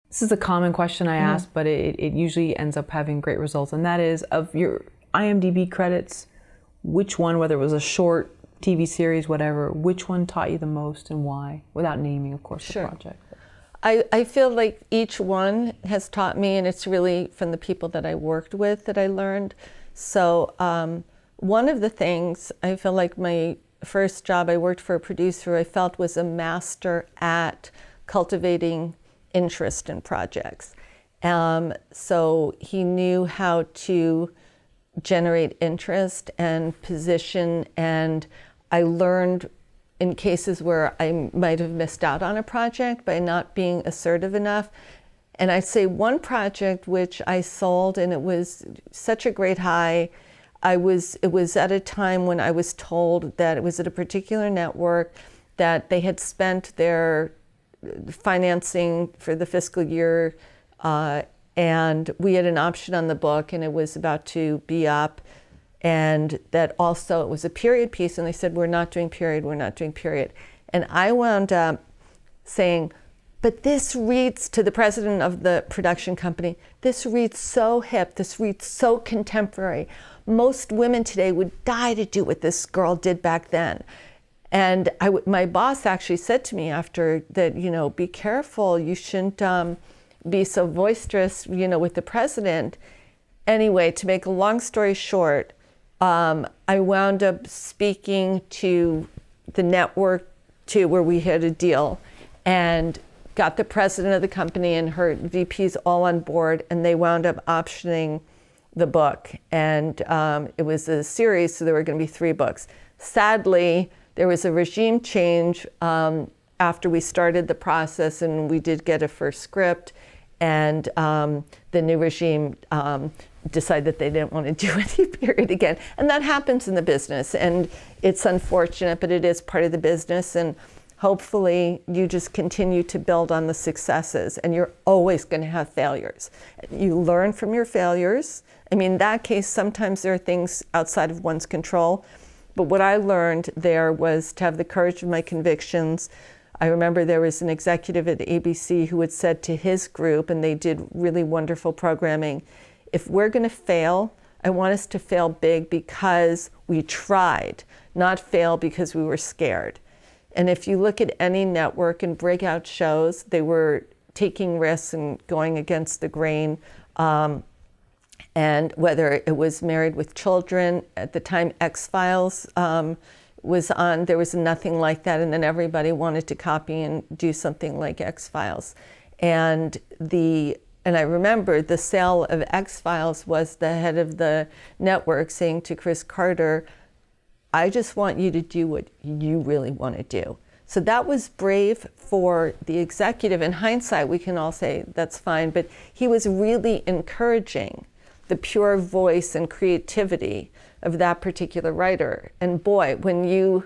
This is a common question I ask, but it usually ends up having great results. And that is, of your IMDb credits, which one, whether it was a short, TV series, whatever, which one taught you the most and why? Without naming, of course, the project. I feel like each one has taught me, and it's really from the people that I worked with that I learned. So one of the things, I feel like my first job, I worked for a producer I felt was a master at cultivating interest in projects. So he knew how to generate interest and position, and I learned in cases where I might have missed out on a project by not being assertive enough. And I'd say one project which I sold, and it was such a great high. It was at a time when I was told that it was at a particular network that they had spent their financing for the fiscal year, and we had an option on the book, and it was about to be up. And that also it was a period piece, and they said, we're not doing period, we're not doing period. And I wound up saying, but this reads, to the president of the production company, this reads so hip, this reads so contemporary. Most women today would die to do what this girl did back then. And my boss actually said to me after that, you know, be careful, you shouldn't be so boisterous, you know, with the president. Anyway, to make a long story short, I wound up speaking to the network too, where we had a deal, and got the president of the company and her VPs all on board, and they wound up optioning the book. And it was a series, so there were going to be 3 books. Sadly, there was a regime change after we started the process, and we did get a first script, and the new regime decided that they didn't want to do any period again. And that happens in the business, and it's unfortunate, but it is part of the business. And hopefully you just continue to build on the successes, and you're always going to have failures. You learn from your failures. I mean, in that case, sometimes there are things outside of one's control. But what I learned there was to have the courage of my convictions. I remember there was an executive at ABC who had said to his group, and they did really wonderful programming, if we're going to fail, I want us to fail big because we tried, not fail because we were scared. And if you look at any network and breakout shows, they were taking risks and going against the grain. And whether it was Married with Children, at the time X-Files was on, there was nothing like that, and then everybody wanted to copy and do something like X-Files. And I remember the sale of X-Files was the head of the network saying to Chris Carter, I just want you to do what you really want to do. So that was brave for the executive. In hindsight, we can all say that's fine, but he was really encouraging the pure voice and creativity of that particular writer. And boy, when you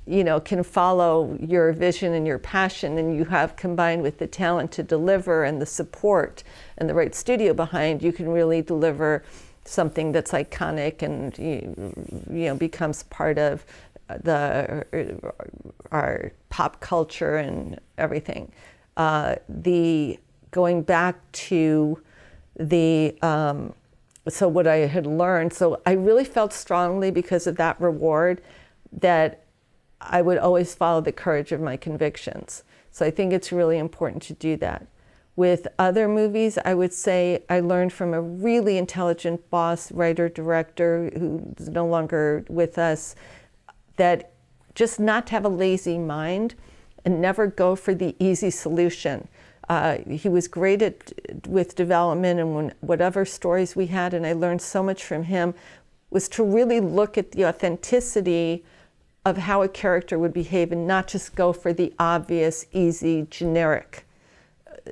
can follow your vision and your passion, and you have combined with the talent to deliver and the support and the right studio behind, you can really deliver something that's iconic and becomes part of our pop culture and everything. Going back to so what I had learned, so I really felt strongly because of that reward that I would always follow the courage of my convictions. So I think it's really important to do that. With other movies, I would say I learned from a really intelligent boss, writer, director, who's no longer with us, that just not to have a lazy mind and never go for the easy solution. He was great with development, and whatever stories we had, and I learned so much from him, was to really look at the authenticity of how a character would behave and not just go for the obvious, easy, generic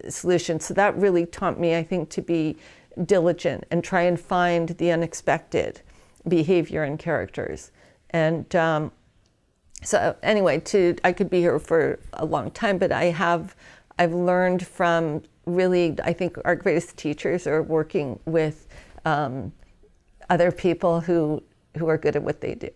solution. So that really taught me, I think, to be diligent and try and find the unexpected behavior in characters. And so anyway, I could be here for a long time, but I've learned from really, I think our greatest teachers are working with other people who are good at what they do.